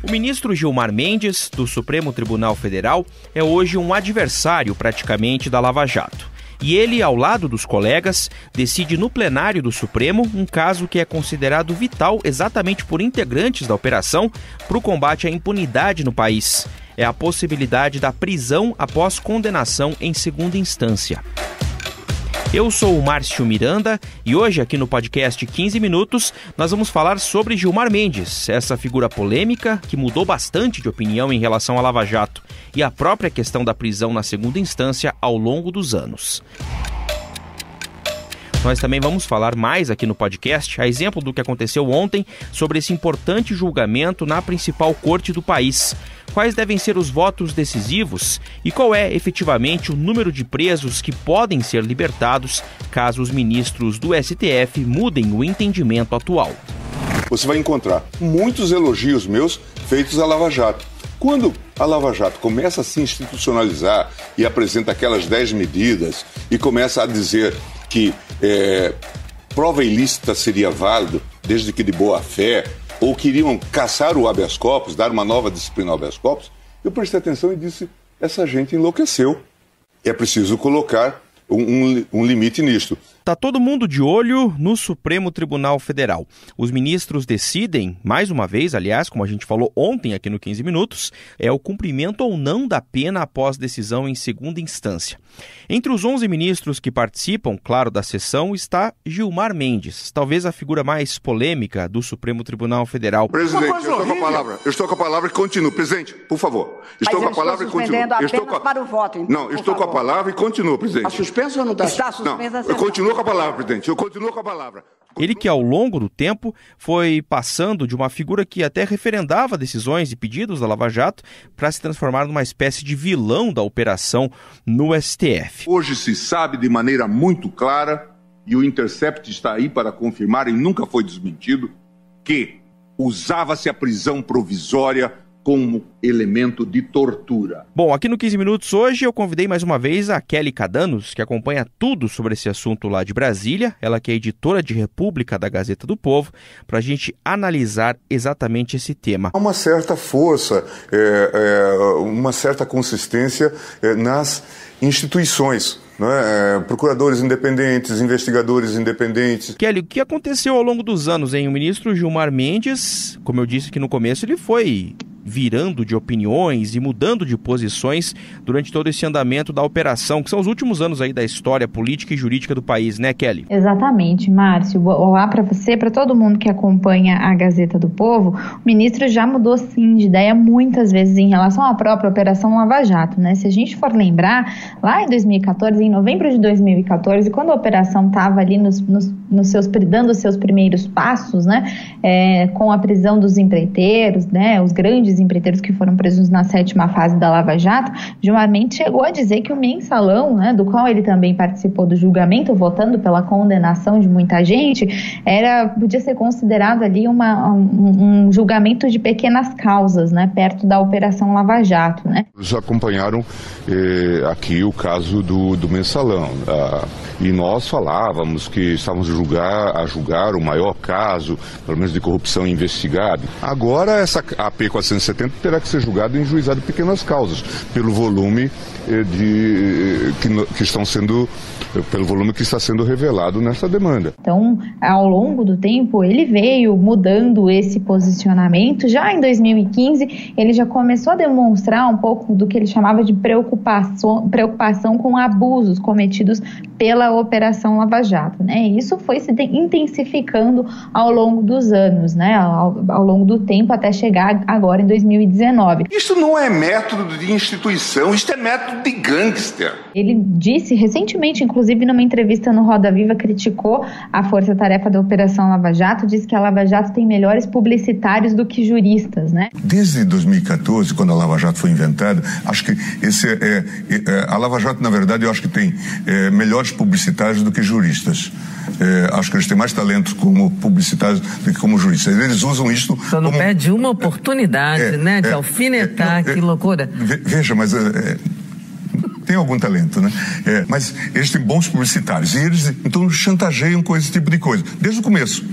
O ministro Gilmar Mendes, do Supremo Tribunal Federal, é hoje um adversário praticamente da Lava Jato. E ele, ao lado dos colegas, decide no plenário do Supremo um caso que é considerado vital exatamente por integrantes da operação para o combate à impunidade no país. É a possibilidade da prisão após condenação em segunda instância. Eu sou o Márcio Miranda e hoje aqui no podcast 15 Minutos nós vamos falar sobre Gilmar Mendes, essa figura polêmica que mudou bastante de opinião em relação à Lava Jato e a própria questão da prisão na segunda instância ao longo dos anos. Nós também vamos falar mais aqui no podcast, a exemplo do que aconteceu ontem, sobre esse importante julgamento na principal corte do país. Quais devem ser os votos decisivos e qual é efetivamente o número de presos que podem ser libertados caso os ministros do STF mudem o entendimento atual. Você vai encontrar muitos elogios meus feitos à Lava Jato. Quando a Lava Jato começa a se institucionalizar e apresenta aquelas 10 medidas e começa a dizer que prova ilícita seria válido, desde que de boa fé, ou queriam caçar o habeas corpus, dar uma nova disciplina ao habeas corpus, eu prestei atenção e disse, essa gente enlouqueceu. É preciso colocar um limite nisto. Está todo mundo de olho no Supremo Tribunal Federal. Os ministros decidem, mais uma vez, aliás, como a gente falou ontem aqui no 15 Minutos, é o cumprimento ou não da pena após decisão em segunda instância. Entre os 11 ministros que participam, claro, da sessão, está Gilmar Mendes, talvez a figura mais polêmica do Supremo Tribunal Federal. Presidente, eu estou com a palavra e continuo. Presidente, por favor. Estou com a palavra e continuo. Para o voto, então, não, estou com a palavra e continuo, presidente. Está suspenso ou não está? Está suspenso. Não, eu continuo com a palavra, presidente. Eu continuo com a palavra. Ele que ao longo do tempo foi passando de uma figura que até referendava decisões e pedidos da Lava Jato para se transformar numa espécie de vilão da operação no STF. Hoje se sabe de maneira muito clara, e o Intercept está aí para confirmar e nunca foi desmentido, que usava-se a prisão provisória como elemento de tortura. Bom, aqui no 15 Minutos hoje eu convidei mais uma vez a Kelly Cadanos, que acompanha tudo sobre esse assunto lá de Brasília, ela que é editora de República da Gazeta do Povo, para a gente analisar exatamente esse tema. Há uma certa força, uma certa consistência nas instituições. Procuradores independentes, investigadores independentes. Kelly, o que aconteceu ao longo dos anos, hein? O ministro Gilmar Mendes, como eu disse aqui no começo, ele foi virando de opiniões e mudando de posições durante todo esse andamento da operação, que são os últimos anos aí da história política e jurídica do país, né, Kelly? Exatamente, Márcio. Olá para você, para todo mundo que acompanha a Gazeta do Povo. O ministro já mudou, sim, de ideia muitas vezes em relação à própria Operação Lava Jato, né? Se a gente for lembrar, lá em 2014, em novembro de 2014, quando a operação estava ali dando os seus primeiros passos, né, com a prisão dos empreiteiros, né, os grandes empreiteiros que foram presos na 7ª fase da Lava Jato, Gilmar Mendes chegou a dizer que o mensalão, né, do qual ele também participou do julgamento, votando pela condenação de muita gente, podia ser considerado ali um julgamento de pequenas causas, né, perto da Operação Lava Jato, né. Eles acompanharam aqui o caso do mensalão, e nós falávamos que estávamos a julgar o maior caso, pelo menos de corrupção investigado. Agora essa AP 470 terá que ser julgado em juizado de pequenas causas, pelo volume pelo volume que está sendo revelado nessa demanda. Então, ao longo do tempo, ele veio mudando esse posicionamento. Já em 2015, ele já começou a demonstrar um pouco do que ele chamava de preocupação com abusos cometidos pela Operação Lava Jato, né? E isso foi se intensificando ao longo dos anos, né? Ao longo do tempo, até chegar agora em 2019. Isso não é método de instituição, isso é método de gangster. Ele disse recentemente, inclusive numa entrevista no Roda Viva, criticou a força-tarefa da Operação Lava Jato, disse que a Lava Jato tem melhores publicitários do que juristas, né? Desde 2014, quando a Lava Jato foi inventada, acho que a Lava Jato, na verdade, eu acho que tem melhores publicitários do que juristas. Acho que eles têm mais talento como publicitários do que como juristas. Eles usam isso Só não perde uma oportunidade, né, de alfinetar, que loucura. Veja, mas têm algum talento, né? Mas eles têm bons publicitários e eles, então, chantageiam com esse tipo de coisa, desde o começo.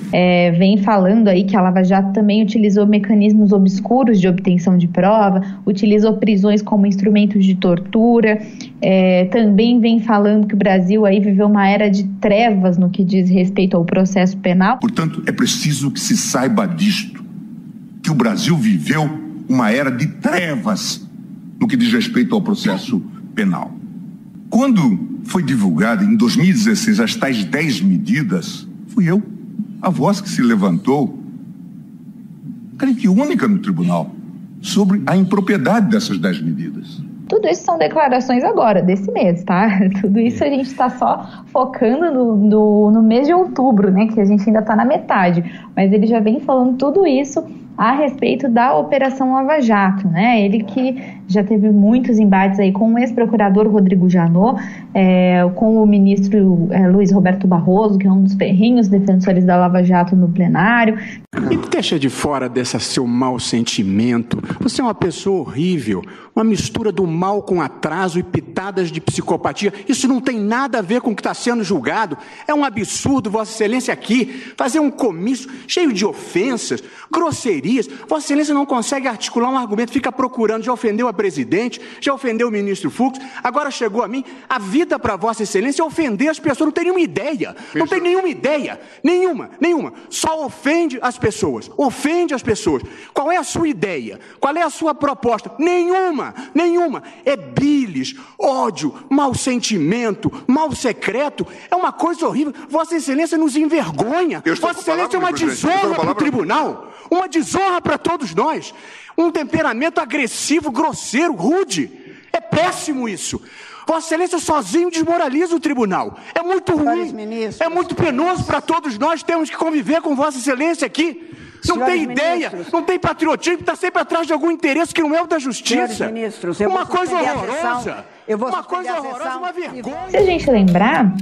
Vem falando aí que a Lava Jato também utilizou mecanismos obscuros de obtenção de prova, utilizou prisões como instrumentos de tortura, também vem falando que o Brasil aí viveu uma era de trevas no que diz respeito ao processo penal. Portanto, é preciso que se saiba disto, que o Brasil viveu uma era de trevas no que diz respeito ao processo penal. Quando foi divulgada em 2016 as tais 10 medidas, fui eu, a voz que se levantou, creio que única no tribunal, sobre a impropriedade dessas 10 medidas. Tudo isso são declarações agora, desse mês, tá? Tudo isso a gente está só focando no mês de outubro, né? Que a gente ainda está na metade. Mas ele já vem falando tudo isso a respeito da Operação Lava Jato, né? Ele que já teve muitos embates aí com o ex-procurador Rodrigo Janot, com o ministro Luiz Roberto Barroso, que é um dos ferrenhos defensores da Lava Jato no plenário. E deixa de fora desse seu mau sentimento. Você é uma pessoa horrível, uma mistura do mal com atraso e pitadas de psicopatia. Isso não tem nada a ver com o que está sendo julgado. É um absurdo, Vossa Excelência, aqui fazer um comício cheio de ofensas, grosserias. Vossa Excelência não consegue articular um argumento, fica procurando, já ofendeu a presidente, já ofendeu o ministro Fux, agora chegou a mim. A vida para Vossa Excelência é ofender as pessoas, não tem nenhuma ideia. Não tem nenhuma ideia, nenhuma. Só ofende as pessoas, Qual é a sua ideia? Qual é a sua proposta? Nenhuma. É bilis, ódio, mau sentimento, mal secreto. É uma coisa horrível. Vossa Excelência nos envergonha. Vossa Excelência é uma desonra para o tribunal, uma desonra para todos nós. Um temperamento agressivo, grosseiro, rude. É péssimo isso. Vossa Excelência sozinho desmoraliza o tribunal. É muito ruim, é muito penoso para todos nós. Temos que conviver com Vossa Excelência aqui. Não tem ideia, não tem patriotismo, está sempre atrás de algum interesse que não é o da justiça. Uma coisa horrorosa, uma vergonha. Se a gente lembrar,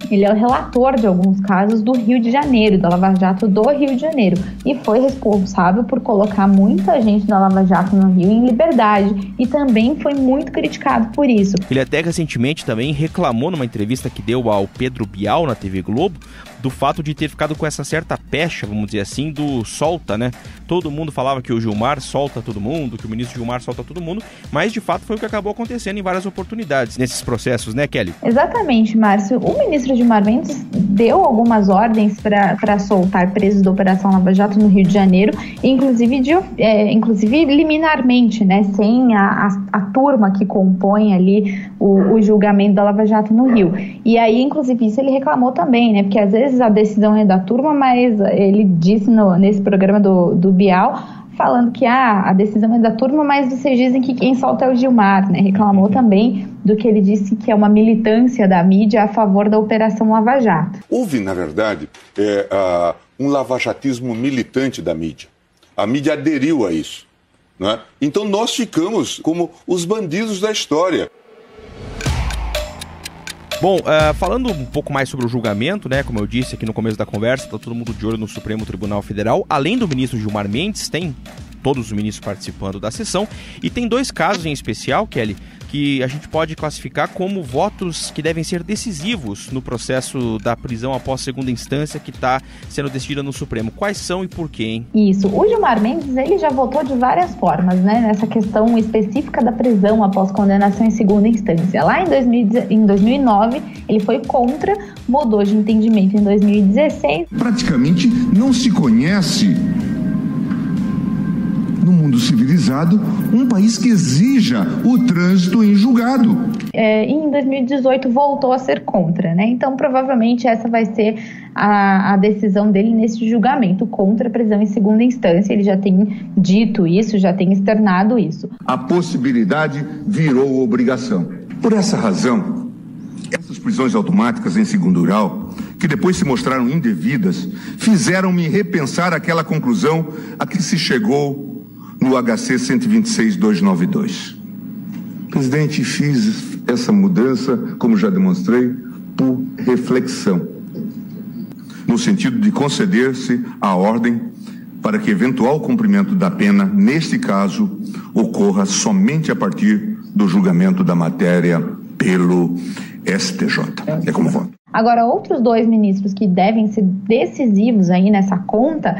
ele é o relator de alguns casos do Rio de Janeiro, da Lava Jato do Rio de Janeiro, e foi responsável por colocar muita gente da Lava Jato no Rio em liberdade, e também foi muito criticado por isso. Ele até recentemente também reclamou numa entrevista que deu ao Pedro Bial na TV Globo, do fato de ter ficado com essa certa pecha, vamos dizer assim, do solta, né? Todo mundo falava que o Gilmar solta todo mundo, que o ministro Gilmar solta todo mundo, mas de fato foi o que acabou acontecendo em várias oportunidades nesses processos, né, Kelly? Exatamente, Márcio. O ministro Gilmar Mendes deu algumas ordens para soltar presos da Operação Lava Jato no Rio de Janeiro, inclusive liminarmente, né? Sem a turma que compõe ali o julgamento da Lava Jato no Rio. E aí, inclusive, isso ele reclamou também, né? Porque às vezes a decisão é da turma, mas ele disse nesse programa do Bial, falando que a decisão é da turma, mas vocês dizem que quem solta é o Gilmar, né? Reclamou também do que ele disse que é uma militância da mídia a favor da Operação Lava Jato. Houve, na verdade, um lavajatismo militante da mídia. A mídia aderiu a isso, né? Então nós ficamos como os bandidos da história. Bom, falando um pouco mais sobre o julgamento, né, como eu disse aqui no começo da conversa, tá todo mundo de olho no Supremo Tribunal Federal. Além do ministro Gilmar Mendes, tem todos os ministros participando da sessão. E tem dois casos em especial, Kelly, que a gente pode classificar como votos que devem ser decisivos no processo da prisão após segunda instância que está sendo decidida no Supremo. Quais são e por quê, hein? Isso. O Gilmar Mendes, ele já votou de várias formas, né, nessa questão específica da prisão após condenação em segunda instância. Lá em 2009, ele foi contra, mudou de entendimento em 2016. Praticamente não se conhece no mundo civilizado um país que exija o trânsito em julgado. E em 2018 voltou a ser contra, né? Então provavelmente essa vai ser a decisão dele nesse julgamento contra a prisão em segunda instância. Ele já tem dito isso, já tem externado isso. A possibilidade virou obrigação. Por essa razão, essas prisões automáticas em segundo grau, que depois se mostraram indevidas, fizeram-me repensar aquela conclusão a que se chegou no HC 126.292. Presidente, fiz essa mudança, como já demonstrei, por reflexão, no sentido de conceder-se a ordem para que eventual cumprimento da pena, neste caso, ocorra somente a partir do julgamento da matéria pelo STJ. É como voto. Agora, outros 2 ministros que devem ser decisivos aí nessa conta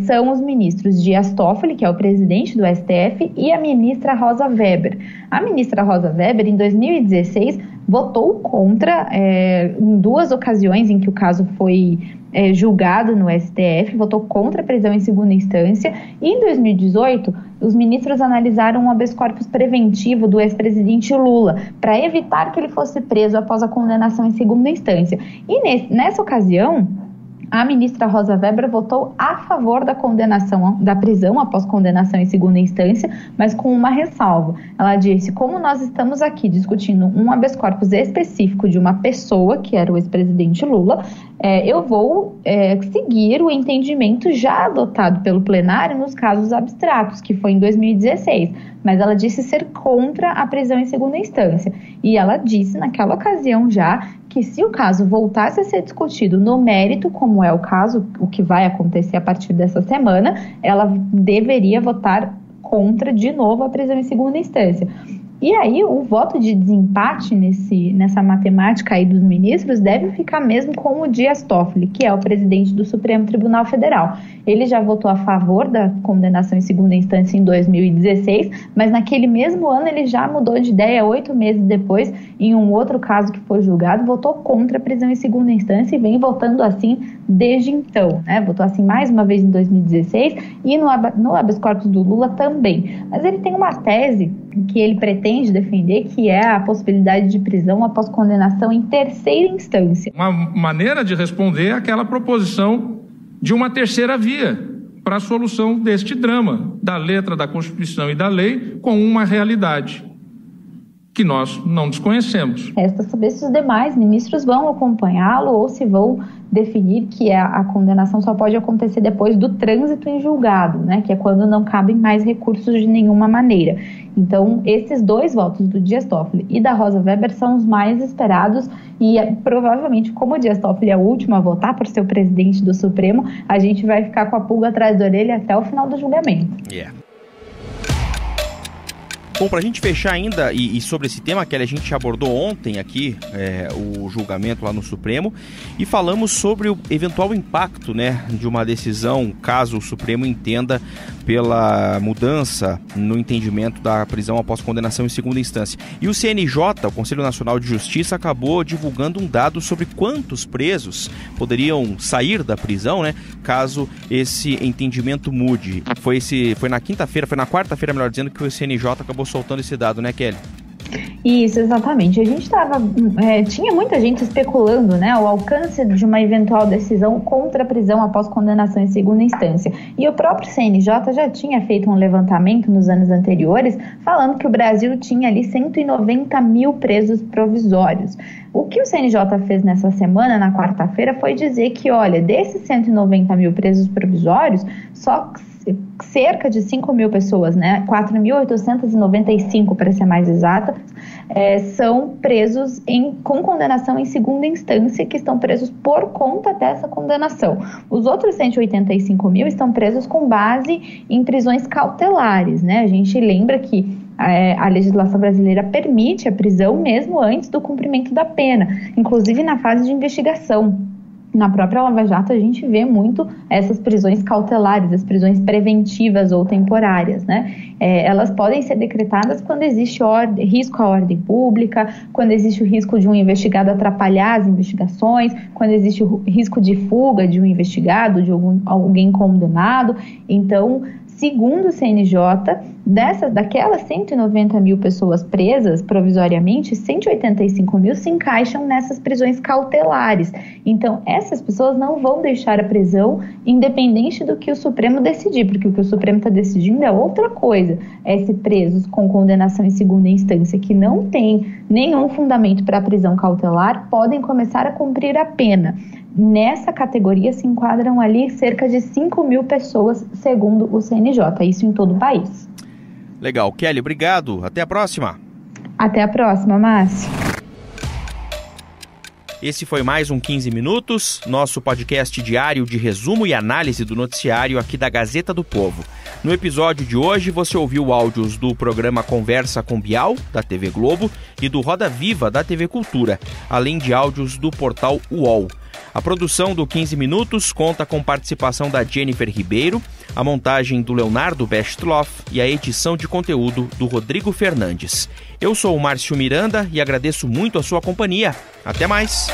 são os ministros Dias Toffoli, que é o presidente do STF, e a ministra Rosa Weber. A ministra Rosa Weber, em 2016, votou contra em 2 ocasiões em que o caso foi julgado no STF, votou contra a prisão em segunda instância, e em 2018 os ministros analisaram um habeas corpus preventivo do ex-presidente Lula para evitar que ele fosse preso após a condenação em segunda instância. E nessa ocasião, a ministra Rosa Weber votou a favor da condenação, da prisão após condenação em segunda instância, mas com uma ressalva. Ela disse: como nós estamos aqui discutindo um habeas corpus específico de uma pessoa, que era o ex-presidente Lula, eu vou seguir o entendimento já adotado pelo plenário nos casos abstratos, que foi em 2016. Mas ela disse ser contra a prisão em segunda instância. E ela disse naquela ocasião já que se o caso voltasse a ser discutido no mérito, como é o caso, o que vai acontecer a partir dessa semana, ela deveria votar contra de novo a prisão em segunda instância. E aí o voto de desempate nessa matemática aí dos ministros deve ficar mesmo com o Dias Toffoli, que é o presidente do Supremo Tribunal Federal. Ele já votou a favor da condenação em segunda instância em 2016, mas naquele mesmo ano ele já mudou de ideia 8 meses depois, em um outro caso que foi julgado, votou contra a prisão em segunda instância e vem votando assim desde então, né? Votou assim mais uma vez em 2016 e no habeas corpus do Lula também. Mas ele tem uma tese que ele pretende defender, que é a possibilidade de prisão após condenação em terceira instância. Uma maneira de responder é aquela proposição de uma terceira via para a solução deste drama, da letra da Constituição e da lei com uma realidade que nós não desconhecemos. Resta saber se os demais ministros vão acompanhá-lo ou se vão definir que a condenação só pode acontecer depois do trânsito em julgado, né, que é quando não cabem mais recursos de nenhuma maneira. Então, esses 2 votos do Dias Toffoli e da Rosa Weber são os mais esperados e provavelmente, como o Dias Toffoli é o último a votar por ser o presidente do Supremo, a gente vai ficar com a pulga atrás da orelha até o final do julgamento. Bom, para a gente fechar ainda, e sobre esse tema, Kelly, a gente abordou ontem aqui o julgamento lá no Supremo e falamos sobre o eventual impacto, né, de uma decisão, caso o Supremo entenda pela mudança no entendimento da prisão após condenação em segunda instância. E o CNJ, o Conselho Nacional de Justiça, acabou divulgando um dado sobre quantos presos poderiam sair da prisão, né, caso esse entendimento mude. Foi na quinta-feira, foi na quarta-feira, melhor dizendo, que o CNJ acabou soltando esse dado, né, Kelly? Isso, exatamente. A gente tinha muita gente especulando, né, o alcance de uma eventual decisão contra a prisão após condenação em segunda instância. E o próprio CNJ já tinha feito um levantamento nos anos anteriores, falando que o Brasil tinha ali 190 mil presos provisórios. O que o CNJ fez nessa semana, na quarta-feira, foi dizer que, olha, desses 190 mil presos provisórios, só cerca de 5 mil pessoas, né, 4.895 para ser mais exata, são presos com condenação em segunda instância, que estão presos por conta dessa condenação. Os outros 185 mil estão presos com base em prisões cautelares, né? A gente lembra que a legislação brasileira permite a prisão mesmo antes do cumprimento da pena, inclusive na fase de investigação. Na própria Lava Jato a gente vê muito essas prisões cautelares, as prisões preventivas ou temporárias, né? Elas podem ser decretadas quando existe risco à ordem pública, quando existe o risco de um investigado atrapalhar as investigações, quando existe o risco de fuga de um investigado, de alguém condenado. Então, segundo o CNJ, daquelas 190 mil pessoas presas provisoriamente, 185 mil se encaixam nessas prisões cautelares. Então, essas pessoas não vão deixar a prisão independente do que o Supremo decidir, porque o que o Supremo está decidindo é outra coisa. Se presos com condenação em segunda instância que não tem nenhum fundamento para a prisão cautelar podem começar a cumprir a pena. Nessa categoria se enquadram ali cerca de 5 mil pessoas, segundo o CNJ, isso em todo o país. Legal. Kelly, obrigado. Até a próxima. Até a próxima, Márcio. Esse foi mais um 15 Minutos, nosso podcast diário de resumo e análise do noticiário aqui da Gazeta do Povo. No episódio de hoje, você ouviu áudios do programa Conversa com Bial, da TV Globo, e do Roda Viva, da TV Cultura, além de áudios do portal UOL. A produção do 15 Minutos conta com participação da Jennifer Ribeiro, a montagem do Leonardo Bestloff e a edição de conteúdo do Rodrigo Fernandes. Eu sou o Márcio Miranda e agradeço muito a sua companhia. Até mais!